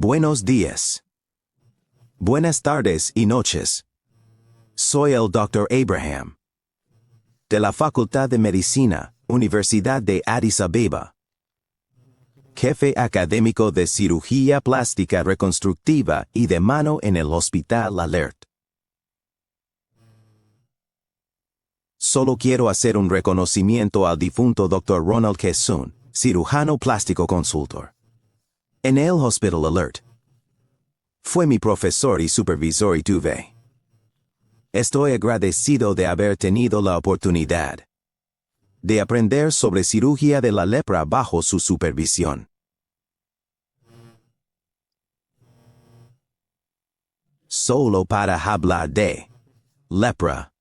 Buenos días. Buenas tardes y noches. Soy el Dr. Abraham. De la Facultad de Medicina, Universidad de Addis Abeba. Jefe académico de cirugía plástica reconstructiva y de mano en el Hospital Alert. Solo quiero hacer un reconocimiento al difunto Dr. Ronald Kessoon, cirujano plástico consultor. En el Hospital Alert. Fue mi profesor y supervisor y tuve. Estoy agradecido de haber tenido la oportunidad de aprender sobre cirugía de la lepra bajo su supervisión. Solo para hablar de lepra.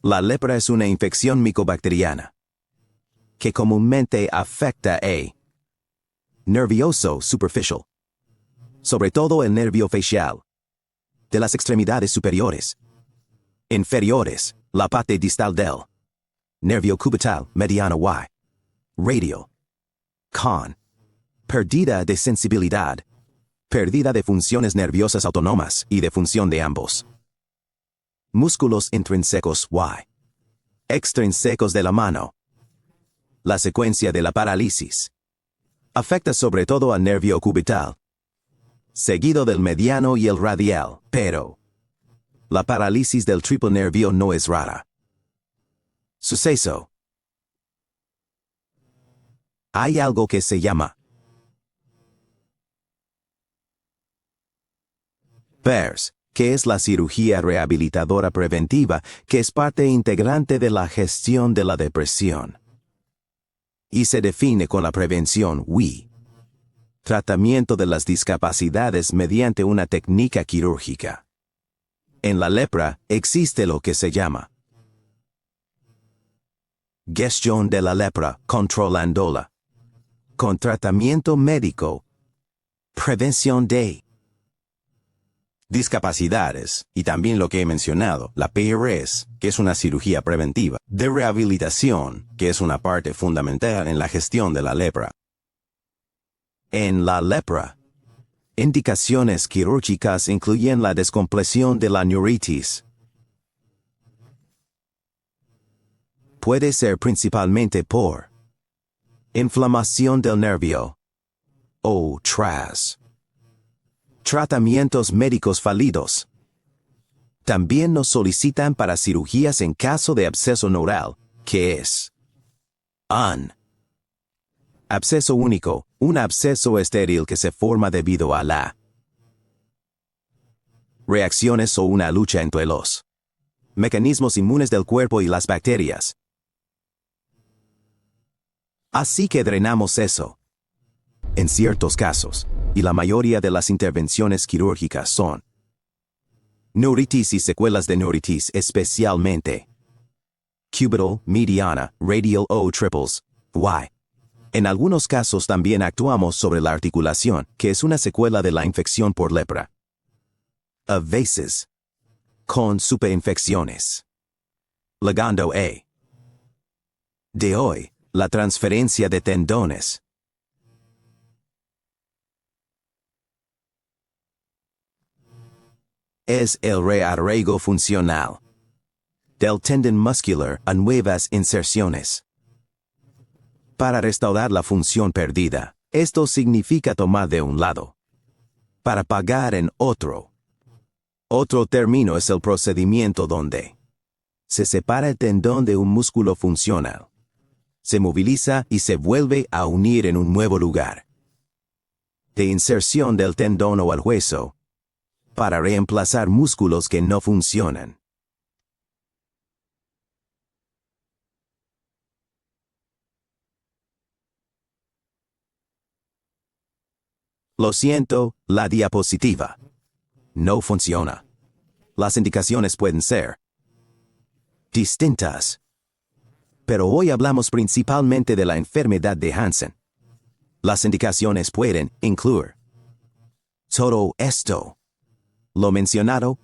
La lepra es una infección micobacteriana que comúnmente afecta a nervioso superficial, sobre todo el nervio facial, de las extremidades superiores, inferiores, la parte distal del nervio cubital mediano y radial, con pérdida de sensibilidad, pérdida de funciones nerviosas autónomas y de función de ambos músculos intrínsecos y extrínsecos de la mano. La secuencia de la parálisis afecta sobre todo al nervio cubital, seguido del mediano y el radial, pero la parálisis del triple nervio no es rara. Suceso. Hay algo que se llama PERS, que es la cirugía rehabilitadora preventiva, que es parte integrante de la gestión de la depresión. Y se define con la prevención y tratamiento de las discapacidades mediante una técnica quirúrgica. En la lepra existe lo que se llama gestión de la lepra controlándola, con tratamiento médico, prevención de discapacidades, y también lo que he mencionado, la PRS, que es una cirugía preventiva, de rehabilitación, que es una parte fundamental en la gestión de la lepra. En la lepra, indicaciones quirúrgicas incluyen la descompresión de la neuritis. Puede ser principalmente por inflamación del nervio o tras tratamientos médicos fallidos. También nos solicitan para cirugías en caso de absceso neural, que es un absceso único, un absceso estéril que se forma debido a la reacciones o una lucha entre los mecanismos inmunes del cuerpo y las bacterias. Así que drenamos eso. En ciertos casos, y la mayoría de las intervenciones quirúrgicas son neuritis y secuelas de neuritis, especialmente cubital, mediana, radial o triples, y en algunos casos también actuamos sobre la articulación, que es una secuela de la infección por lepra. A veces, con superinfecciones. Legando a de hoy, la transferencia de tendones. Es el rearraigo funcional del tendón muscular a nuevas inserciones. Para restaurar la función perdida, esto significa tomar de un lado para pagar en otro. Otro término es el procedimiento donde se separa el tendón de un músculo funcional, se moviliza y se vuelve a unir en un nuevo lugar de inserción del tendón o al hueso, para reemplazar músculos que no funcionan. Lo siento, la diapositiva no funciona. Las indicaciones pueden ser distintas, pero hoy hablamos principalmente de la enfermedad de Hansen. Las indicaciones pueden incluir todo esto. Lo mencionado,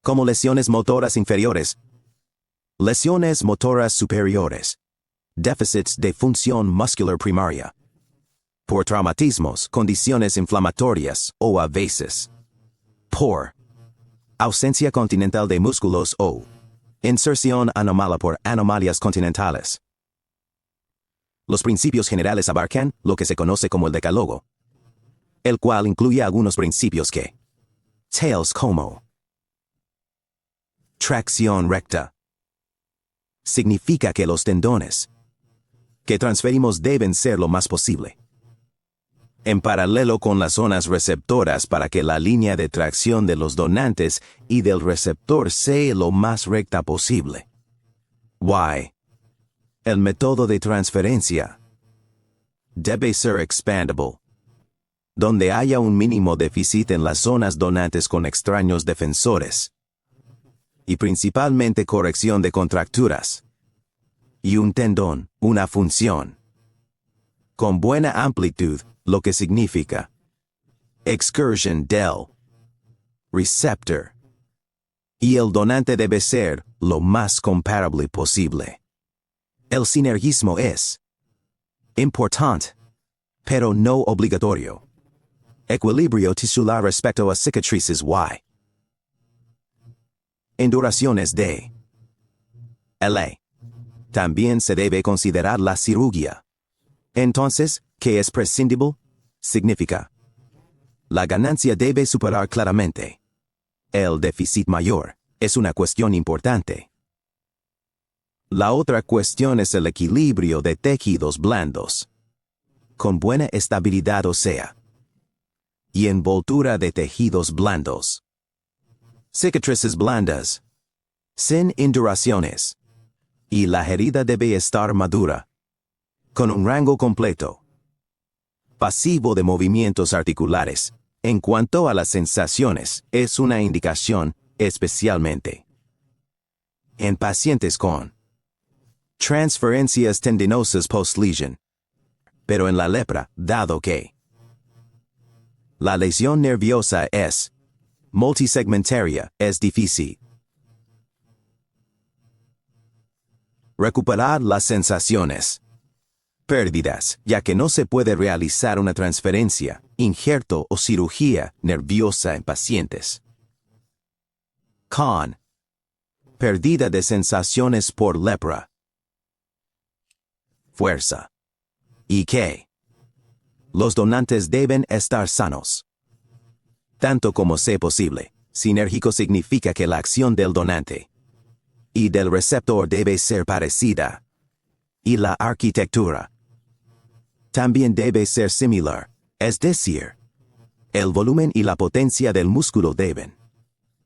como lesiones motoras inferiores, lesiones motoras superiores, déficits de función muscular primaria, por traumatismos, condiciones inflamatorias o a veces por ausencia continental de músculos o inserción anómala por anomalías continentales. Los principios generales abarcan lo que se conoce como el decálogo, el cual incluye algunos principios que, tales como tracción recta, significa que los tendones que transferimos deben ser lo más posible en paralelo con las zonas receptoras para que la línea de tracción de los donantes y del receptor sea lo más recta posible. Y el método de transferencia debe ser expandable, donde haya un mínimo déficit en las zonas donantes con extraños defensores, y principalmente corrección de contracturas, y un tendón, una función con buena amplitud, lo que significa excursion del receptor, y el donante debe ser lo más comparable posible. El sinergismo es importante, pero no obligatorio. Equilibrio tisular respecto a cicatrices y induraciones de L. También se debe considerar la cirugía. Entonces, ¿qué es prescindible? Significa la ganancia debe superar claramente el déficit mayor. Es una cuestión importante. La otra cuestión es el equilibrio de tejidos blandos, con buena estabilidad ósea, y envoltura de tejidos blandos. Cicatrices blandas, sin induraciones, y la herida debe estar madura, con un rango completo, pasivo de movimientos articulares. En cuanto a las sensaciones, es una indicación, especialmente en pacientes con transferencias tendinosas post-lesion. Pero en la lepra, dado que la lesión nerviosa es multisegmentaria, es difícil recuperar las sensaciones pérdidas, ya que no se puede realizar una transferencia, injerto o cirugía nerviosa en pacientes con pérdida de sensaciones por lepra, fuerza, y que los donantes deben estar sanos, tanto como sea posible. Sinérgico significa que la acción del donante y del receptor debe ser parecida, y la arquitectura también debe ser similar, es decir, el volumen y la potencia del músculo deben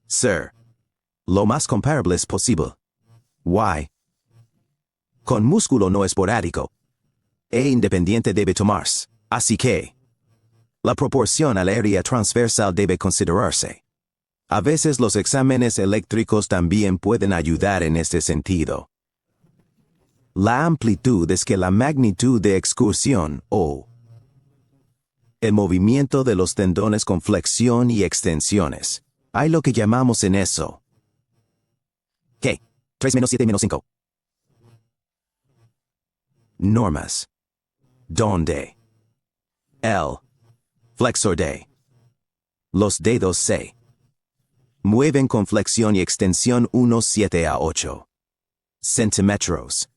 ser lo más comparables posible. Y con músculo no esporádico e independiente debe tomarse, así que la proporción al área transversal debe considerarse. A veces los exámenes eléctricos también pueden ayudar en este sentido. La amplitud es que la magnitud de excursión o el movimiento de los tendones con flexión y extensiones. Hay lo que llamamos en eso. ¿Qué? 3-7-5. Normas. Donde el flexor de los dedos se mueven con flexión y extensión 1,7 a 8 centímetros,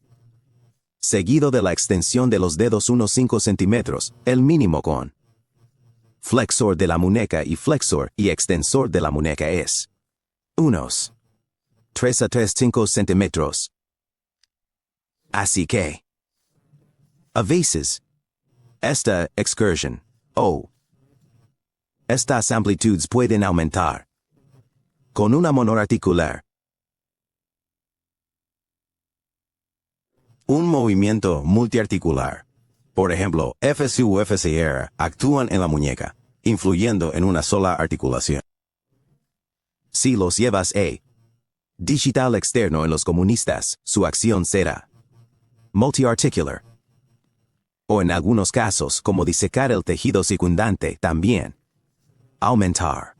seguido de la extensión de los dedos 1,5 centímetros, el mínimo con flexor de la muñeca y flexor y extensor de la muñeca es unos 3 a 3,5 centímetros. Así que, a veces, esta excursión o estas amplitudes pueden aumentar con una monoarticular. Un movimiento multiarticular. Por ejemplo, FC u FCR actúan en la muñeca, influyendo en una sola articulación. Si los llevas a digital externo en los comunistas, su acción será multiarticular. O en algunos casos, como disecar el tejido circundante, también aumentar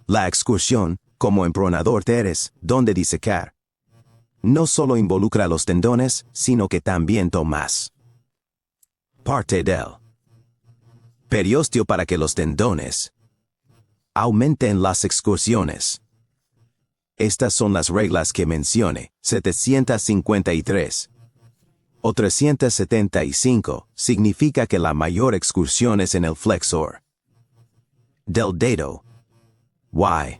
la excursión, como en pronador teres, donde disecar no solo involucra los tendones, sino que también tomas parte del Periósteo para que los tendones aumenten las excursiones. Estas son las reglas que mencioné, 753 o 375, significa que la mayor excursión es en el flexor del dedo Y,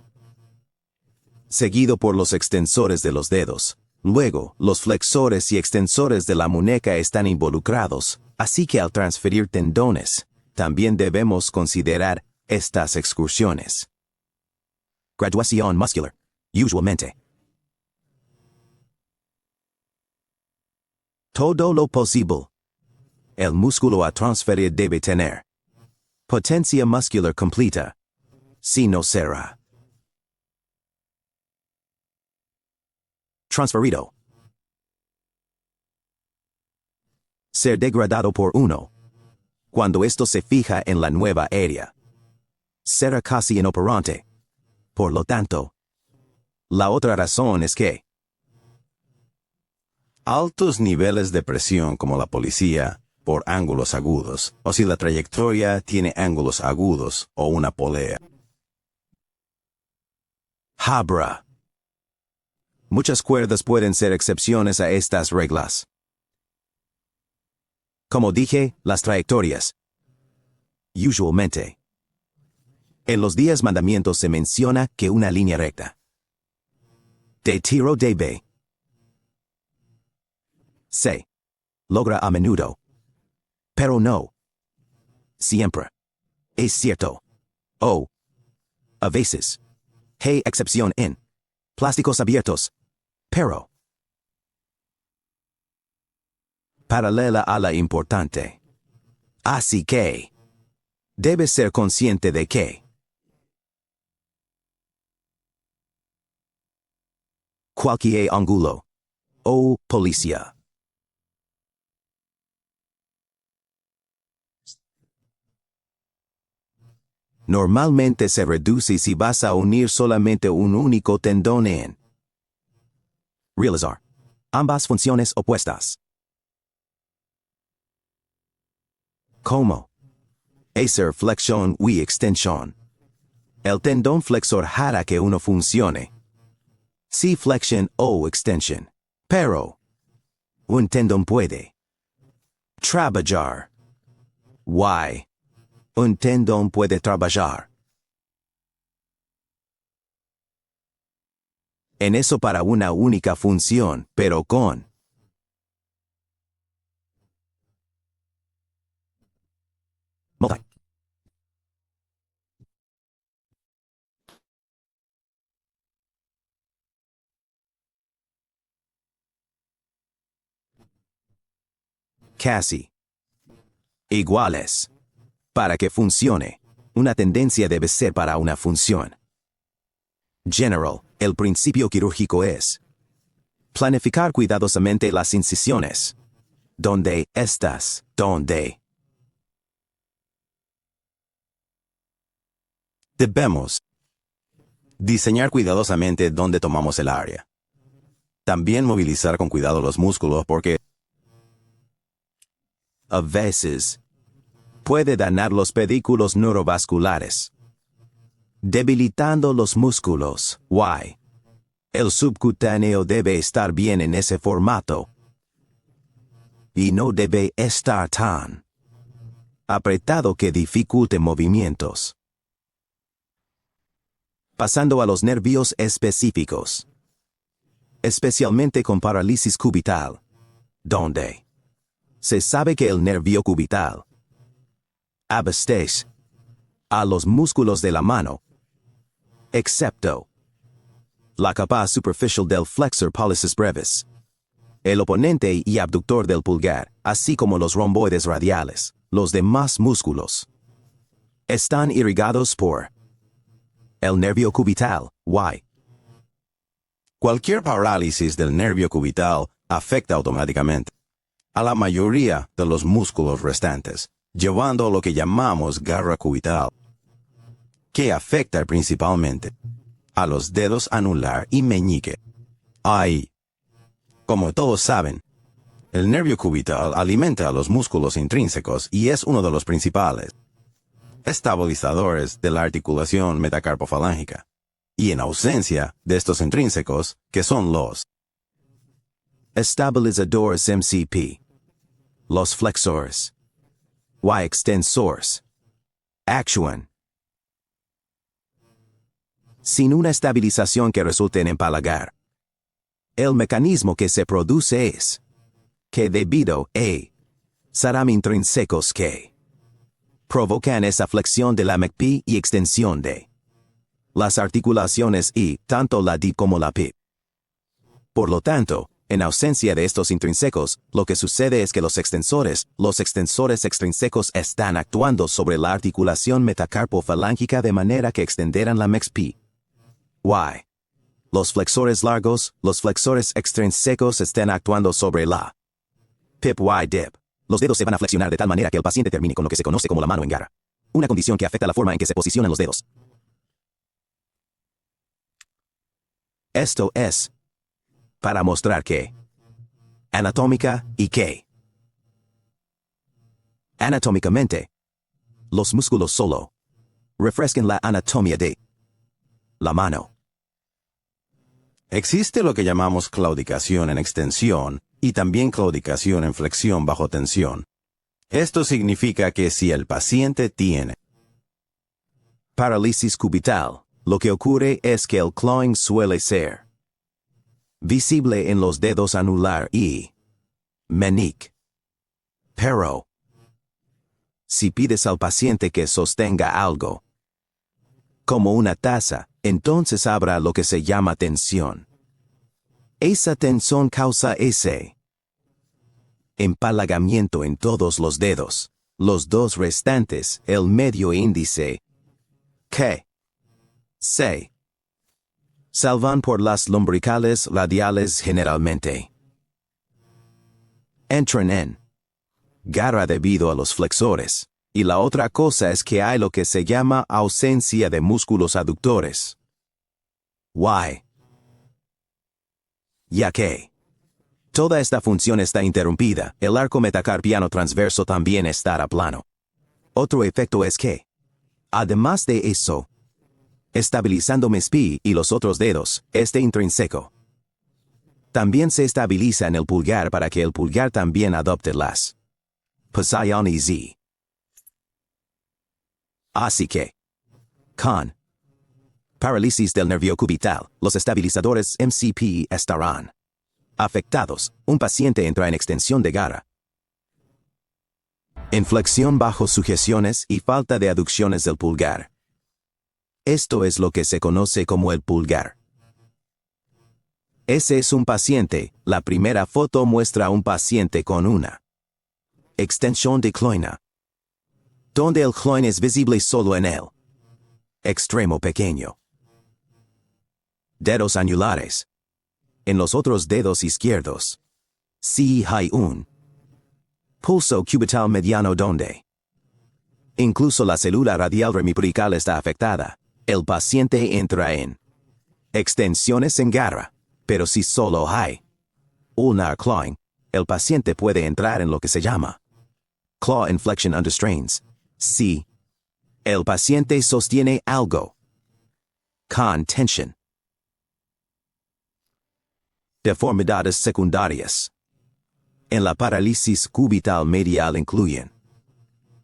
seguido por los extensores de los dedos. Luego, los flexores y extensores de la muñeca están involucrados, así que al transferir tendones, también debemos considerar estas excursiones. Graduación muscular. Usualmente. Todo lo posible. El músculo a transferir debe tener potencia muscular completa. Si no será transferido. Ser degradado por uno. Cuando esto se fija en la nueva área, será casi inoperante. Por lo tanto, la otra razón es que altos niveles de presión como la policía por ángulos agudos, o si la trayectoria tiene ángulos agudos o una polea. Habra. Muchas cuerdas pueden ser excepciones a estas reglas. Como dije, las trayectorias. Usualmente. En los 10 mandamientos se menciona que una línea recta de tiro debe se logra a menudo, pero no siempre. Es cierto. O a veces. Hay excepción en plásticos abiertos, pero paralela a la importante. Así que debes ser consciente de que cualquier ángulo o policía normalmente se reduce si vas a unir solamente un único tendón en realizar ambas funciones opuestas. Como hacer flexión y extensión. El tendón flexor hará que uno funcione. Si flexión o extensión. Pero un tendón puede trabajar. Why? Un tendón puede trabajar en eso para una única función, pero con multi. Casi iguales. Para que funcione, una tendencia debe ser para una función. General, el principio quirúrgico es planificar cuidadosamente las incisiones. ¿Dónde estás? ¿Dónde? Debemos diseñar cuidadosamente dónde tomamos el área. También movilizar con cuidado los músculos porque a veces puede dañar los pedículos neurovasculares, debilitando los músculos. Why? El subcutáneo debe estar bien en ese formato y no debe estar tan apretado que dificulte movimientos. Pasando a los nervios específicos, especialmente con parálisis cubital, donde se sabe que el nervio cubital abastece a los músculos de la mano, excepto la capa superficial del flexor pollicis brevis, el oponente y abductor del pulgar, así como los romboides radiales. Los demás músculos están irrigados por el nervio cubital. Why? cualquier parálisis del nervio cubital afecta automáticamente a la mayoría de los músculos restantes, llevando a lo que llamamos garra cubital, que afecta principalmente a los dedos anular y meñique. Ahí, como todos saben, el nervio cubital alimenta a los músculos intrínsecos y es uno de los principales. estabilizadores de la articulación metacarpofalángica, y en ausencia de estos intrínsecos, que son los estabilizadores MCP, los flexores, y extensores, actúan. Sin una estabilización que resulte en empalagar, el mecanismo que se produce es que debido a serán intrínsecos que provocan esa flexión de la MCP y extensión de las articulaciones y tanto la DIP como la PIP. Por lo tanto, en ausencia de estos intrínsecos, lo que sucede es que los extensores extrínsecos están actuando sobre la articulación metacarpofalángica de manera que extenderán la MXP. Y los flexores largos, los flexores extrínsecos están actuando sobre la PIP y DIP. Los dedos se van a flexionar de tal manera que el paciente termine con lo que se conoce como la mano en garra, una condición que afecta la forma en que se posicionan los dedos. Esto es para mostrar que anatómica y que anatómicamente los músculos solo refrescan la anatomía de la mano. Existe lo que llamamos claudicación en extensión y también claudicación en flexión bajo tensión. Esto significa que si el paciente tiene parálisis cubital, lo que ocurre es que el clawing suele ser visible en los dedos anular y meñique. Pero, si pides al paciente que sostenga algo, como una taza, entonces habrá lo que se llama tensión. Esa tensión causa ese empalagamiento en todos los dedos, los dos restantes, el medio índice, que se salvan por las lumbricales radiales generalmente. Entran en garra debido a los flexores. Y la otra cosa es que hay lo que se llama ausencia de músculos aductores. Why? Ya que toda esta función está interrumpida, el arco metacarpiano transverso también estará plano. Otro efecto es que, además de eso, estabilizando MSP y los otros dedos, este intrínseco también se estabiliza en el pulgar para que el pulgar también adopte las posiciones Z. Así que, con parálisis del nervio cubital, los estabilizadores MCP estarán afectados. Un paciente entra en extensión de garra, en flexión bajo sujeciones y falta de aducciones del pulgar. Esto es lo que se conoce como el pulgar. Ese es un paciente. La primera foto muestra a un paciente con una extensión de cloina, donde el cloin es visible solo en el extremo pequeño. Dedos anulares. En los otros dedos izquierdos, sí hay un pulso cubital mediano donde incluso la célula radial remiprical está afectada. El paciente entra en extensiones en garra, pero si solo hay ulnar clawing, el paciente puede entrar en lo que se llama claw inflection under strains. Si el paciente sostiene algo con tensión. Deformidades secundarias en la parálisis cubital medial incluyen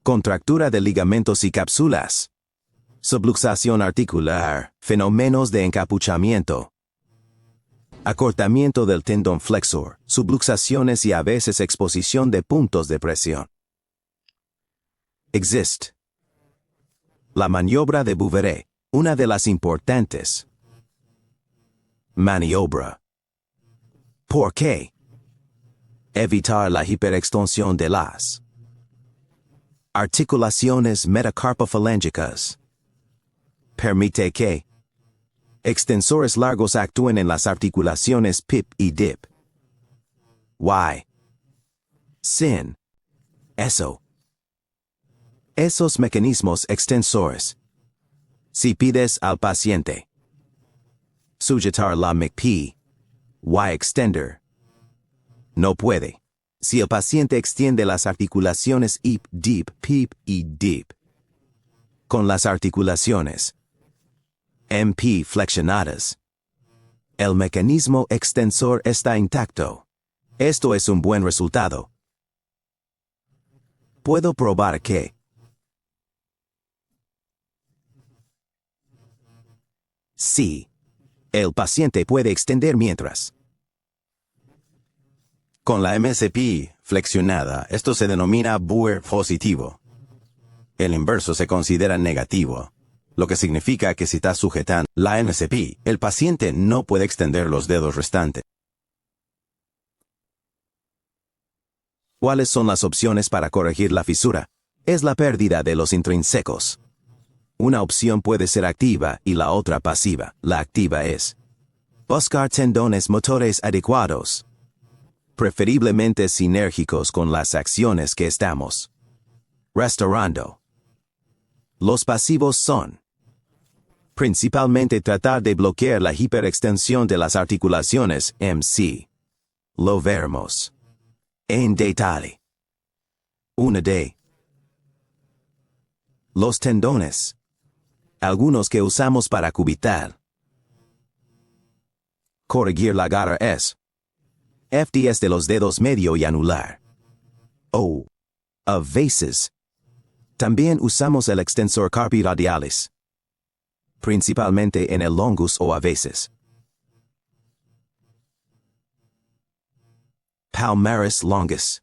contractura de ligamentos y cápsulas, subluxación articular, fenómenos de encapuchamiento, acortamiento del tendón flexor, subluxaciones y a veces exposición de puntos de presión. Existe la maniobra de Bouveret, una de las importantes maniobra. ¿Por qué? Evitar la hiperextensión de las articulaciones metacarpofalángicas. Permite que extensores largos actúen en las articulaciones PIP y DIP. Why? Sin eso, esos mecanismos extensores, si pides al paciente sujetar la MCP y extender, no puede. Si el paciente extiende las articulaciones IP, DIP, PIP y DIP, con las articulaciones MP flexionadas. El mecanismo extensor está intacto. Esto es un buen resultado. Puedo probar que sí, el paciente puede extender mientras. Con la MSP flexionada, esto se denomina Boer positivo. El inverso se considera negativo, lo que significa que si está sujetando la MSP, el paciente no puede extender los dedos restantes. ¿Cuáles son las opciones para corregir la fisura? Es la pérdida de los intrínsecos. Una opción puede ser activa y la otra pasiva. La activa es buscar tendones motores adecuados, preferiblemente sinérgicos con las acciones que estamos restaurando. Los pasivos son principalmente tratar de bloquear la hiperextensión de las articulaciones MC. Lo veremos en detalle. 1D. Los tendones. Algunos que usamos para cubital. Corregir la garra es FDS de los dedos medio y anular. O. A veces. También usamos el extensor carpi radialis, principalmente en el longus o a veces palmaris longus.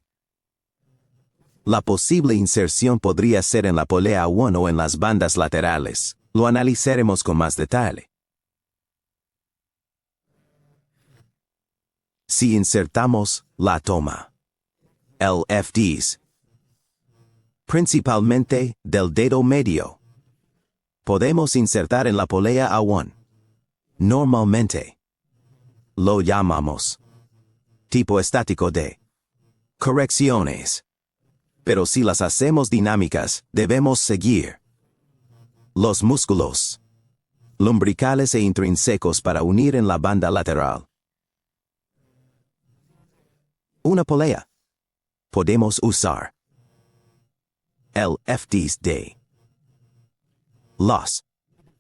La posible inserción podría ser en la polea 1 o en las bandas laterales. Lo analizaremos con más detalle. Si insertamos la toma, el FDs, principalmente del dedo medio, podemos insertar en la polea A1. Normalmente, lo llamamos tipo estático de correcciones. Pero si las hacemos dinámicas, debemos seguir los músculos lumbricales e intrínsecos para unir en la banda lateral. Una polea. Podemos usar el FDs de los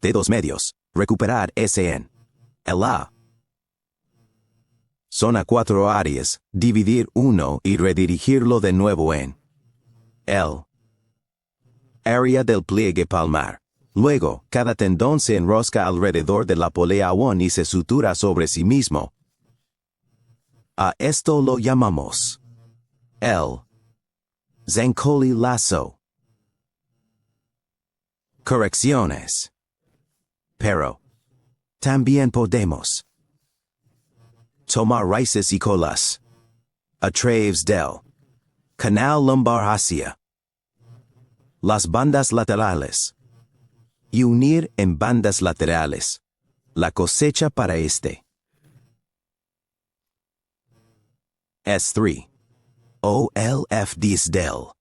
dedos medios. Recuperar SN. El A. Son a 4 áreas. Dividir uno y redirigirlo de nuevo en el área del pliegue palmar. Luego, cada tendón se enrosca alrededor de la polea 1 y se sutura sobre sí mismo. A esto lo llamamos el Zancoli lazo. Correcciones. Pero también podemos tomar raíces y colas a través del canal lumbar hacia las bandas laterales y unir en bandas laterales la cosecha para este. S3. O el FDs del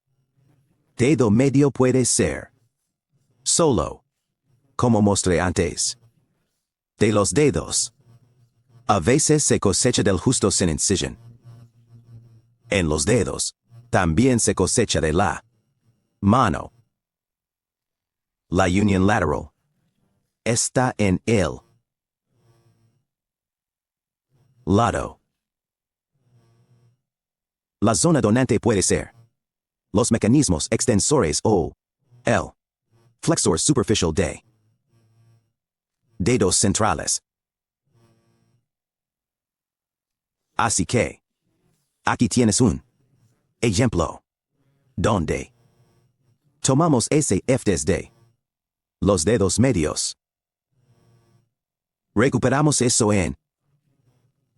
dedo medio puede ser solo, como mostré antes, de los dedos. A veces se cosecha del justo sin incisión. En los dedos, también se cosecha de la mano. La unión lateral está en el lado. La zona donante puede ser los mecanismos extensores o el flexor superficial de dedos centrales. Así que, aquí tienes un ejemplo donde tomamos ese FDs de los dedos medios. Recuperamos eso en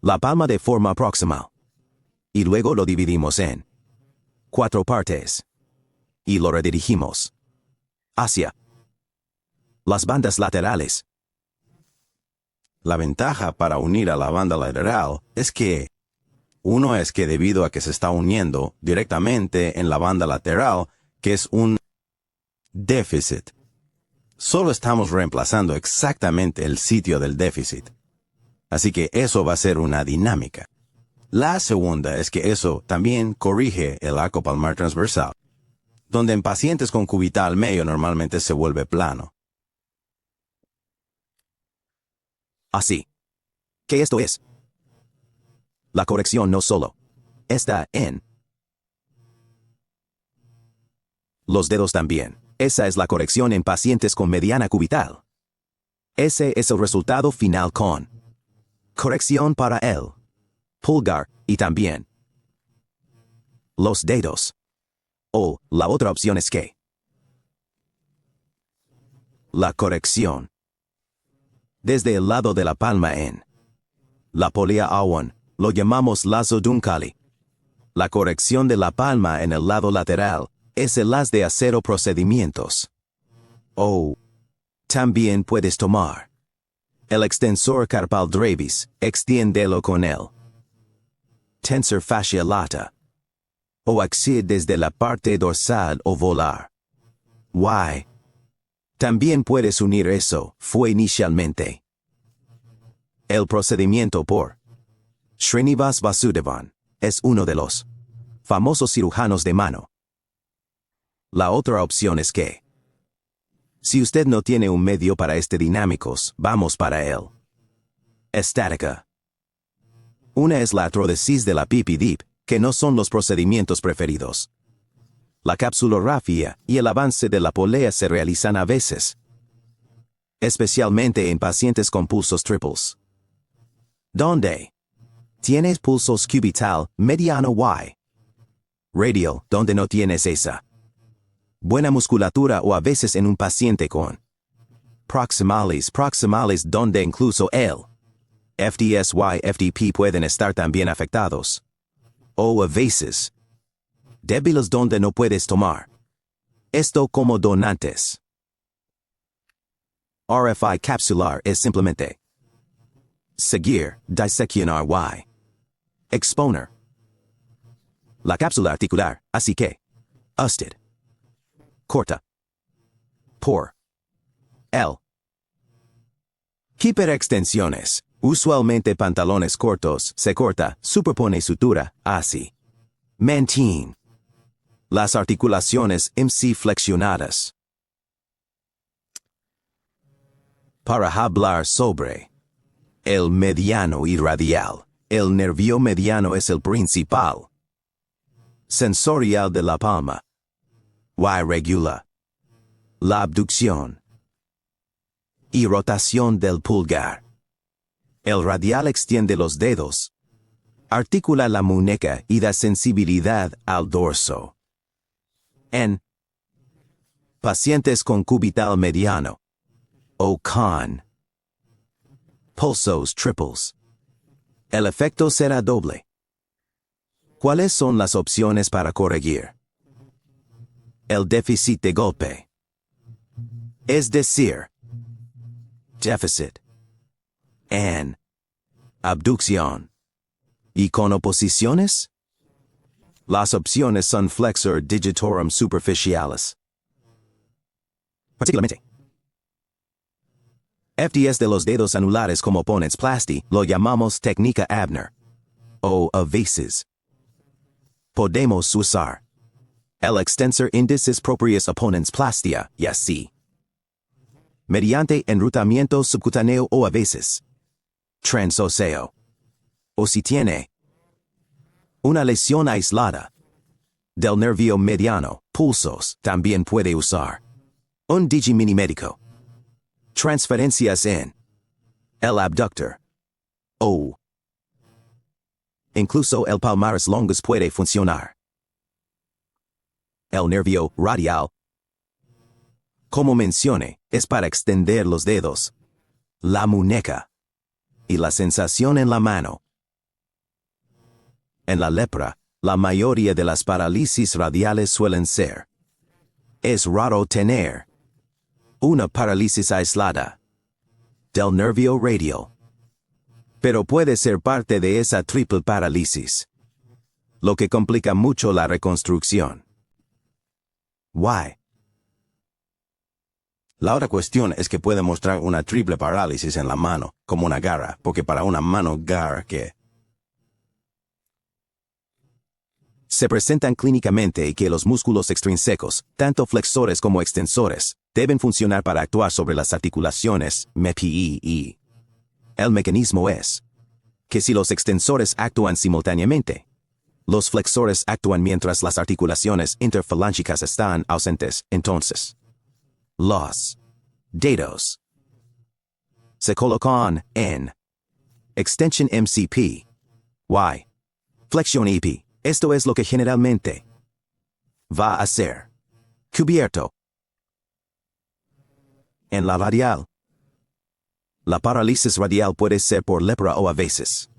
la palma de forma proximal. Y luego lo dividimos en 4 partes. Y lo redirigimos hacia las bandas laterales. La ventaja para unir a la banda lateral es que uno es que debido a que se está uniendo directamente en la banda lateral, que es un déficit, solo estamos reemplazando exactamente el sitio del déficit. Así que eso va a ser una dinámica. La segunda es que eso también corrige el arco palmar transversal. donde en pacientes con cubital medio normalmente se vuelve plano. Así que esto es la corrección no solo está en los dedos también. Esa es la corrección en pacientes con mediana cubital. Ese es el resultado final con corrección para el pulgar y también los dedos. O la otra opción es que la corrección desde el lado de la palma en la polea A1 lo llamamos lazo Duncali. La corrección de la palma en el lado lateral es el haz de acero procedimientos. O también puedes tomar el extensor carpal brevis, extiéndelo con el tensor fascia lata, o axir desde la parte dorsal o volar. Y también puedes unir eso, fue inicialmente el procedimiento por Srinivas Vasudevan, es uno de los famosos cirujanos de mano. La otra opción es que si usted no tiene un medio para este dinámicos, vamos para él. Estática. Una es la artrodesis de la PPDIP, que no son los procedimientos preferidos. La capsulografía y el avance de la polea se realizan a veces, especialmente en pacientes con pulsos triples, donde tienes pulsos cubital, mediano y radial, donde no tienes esa buena musculatura, o a veces en un paciente con proximales donde incluso el FDS y FDP pueden estar también afectados. O a veces débiles donde no puedes tomar esto como donantes. RFI capsular es simplemente seguir, diseccionar y exponer la cápsula articular, así que usted corta por el hiperextensiones, usualmente pantalones cortos, se corta, superpone sutura, así mantiene las articulaciones MC flexionadas. Para hablar sobre el mediano y radial, el nervio mediano es el principal sensorial de la palma. Y regula la abducción y rotación del pulgar. El radial extiende los dedos, articula la muñeca y da sensibilidad al dorso. En pacientes con cubital mediano o con pulsos triples, el efecto será doble. ¿Cuáles son las opciones para corregir el déficit de golpe? Es decir, déficit en abducción. ¿Y con oposiciones? Las opciones son flexor digitorum superficialis. Particularmente, FDS de los dedos anulares como opponents plasti, lo llamamos técnica Abner. O a veces podemos usar el extensor índices proprius opponents plastia, y así, mediante enrutamiento subcutáneo o a veces transóseo. O si tiene una lesión aislada del nervio mediano, pulsos, también puede usar un digimini médico. Transferencias en el abductor. O incluso el palmaris longus puede funcionar. El nervio radial, como mencioné, es para extender los dedos, la muñeca y la sensación en la mano. En la lepra, la mayoría de las parálisis radiales suelen ser. Es raro tener una parálisis aislada del nervio radial, pero puede ser parte de esa triple parálisis, lo que complica mucho la reconstrucción. Why? La otra cuestión es que puede mostrar una triple parálisis en la mano, como una garra, porque para una mano garra que Se presentan clínicamente y que los músculos extrínsecos, tanto flexores como extensores, deben funcionar para actuar sobre las articulaciones, MPI. El mecanismo es que si los extensores actúan simultáneamente, los flexores actúan mientras las articulaciones interfalángicas están ausentes. Entonces, los dedos se colocan en extension MCP, Y, flexión EP. Esto es lo que generalmente va a ser cubierto en la radial. La parálisis radial puede ser por lepra o a veces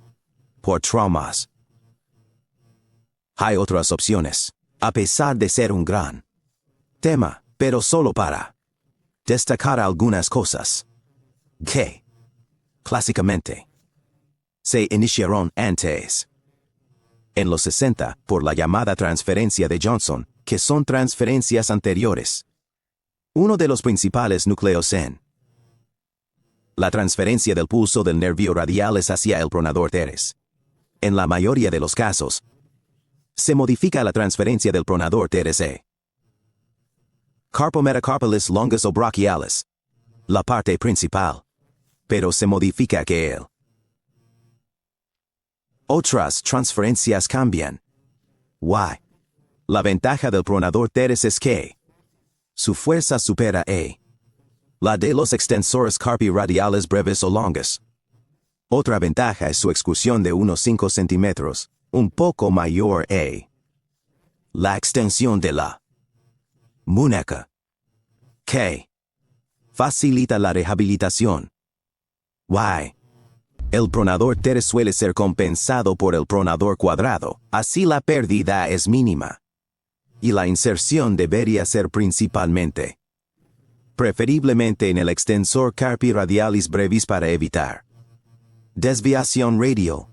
por traumas. Hay otras opciones, a pesar de ser un gran tema, pero solo para destacar algunas cosas que, clásicamente, se iniciaron antes en los 60 por la llamada transferencia de Johnson, que son transferencias anteriores. Uno de los principales núcleos en la transferencia del pulso del nervio radial es hacia el pronador teres. En la mayoría de los casos, se modifica la transferencia del pronador teres e carpometacarpalis longus o brachialis, la parte principal, pero se modifica que él. Otras transferencias cambian. Y. La ventaja del pronador teres es que su fuerza supera la de los extensores carpi radiales breves o longas. Otra ventaja es su excursión de unos 5 centímetros, un poco mayor la extensión de la muñeca, que facilita la rehabilitación. Y. El pronador teres suele ser compensado por el pronador cuadrado, así la pérdida es mínima. Y la inserción debería ser principalmente, preferiblemente en el extensor carpi radialis brevis para evitar desviación radial.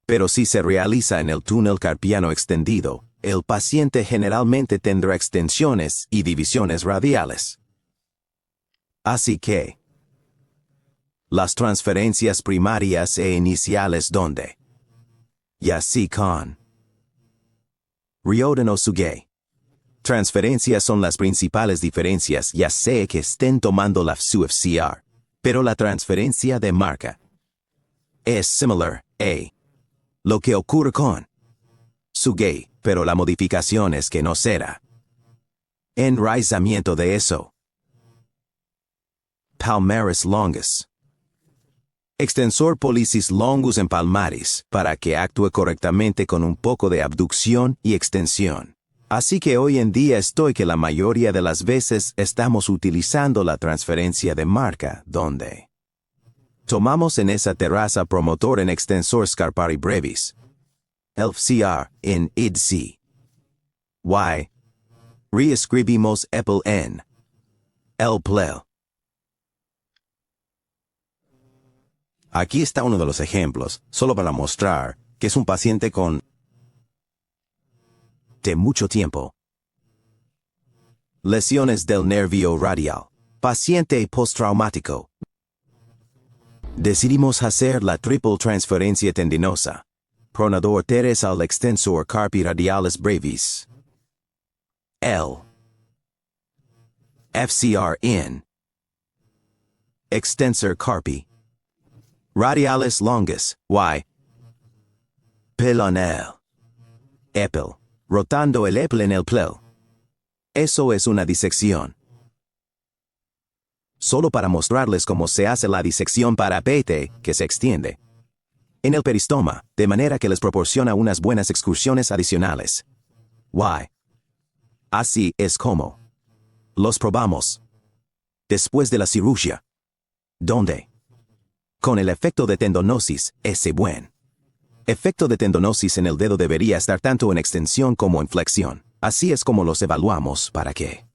Pero si se realiza en el túnel carpiano extendido, el paciente generalmente tendrá extensiones y divisiones radiales. Así que, las transferencias primarias e iniciales donde, y así con Ryoden o Suge. Transferencias son las principales diferencias, ya sea que estén tomando la FCR, pero la transferencia de marca es similar a lo que ocurre con Suge, pero la modificación es que no será enraizamiento de eso. Palmaris longus. Extensor pollicis longus en palmaris, para que actúe correctamente con un poco de abducción y extensión. Así que hoy en día estoy que la mayoría de las veces estamos utilizando la transferencia de marca, donde tomamos en esa terraza promotor en extensor scarpari brevis, el FCR en id-C. Y. Reescribimos EPL en el plel. Aquí está uno de los ejemplos, solo para mostrar que es un paciente con de mucho tiempo. Lesiones del nervio radial. Paciente postraumático. Decidimos hacer la triple transferencia tendinosa. Pronador teres al extensor carpi radialis brevis. L. FCR in. Extensor carpi radialis longus, Y. Pelonel. EPL. Rotando el EPL en el plel. Eso es una disección. Solo para mostrarles cómo se hace la disección para PT, que se extiende en el peristoma, de manera que les proporciona unas buenas excursiones adicionales. Y. Así es como los probamos después de la cirugía, donde con el efecto de tendonosis, ese buen efecto de tendonosis en el dedo debería estar tanto en extensión como en flexión. Así es como los evaluamos para que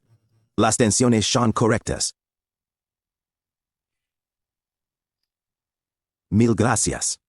las tensiones sean correctas. Mil gracias.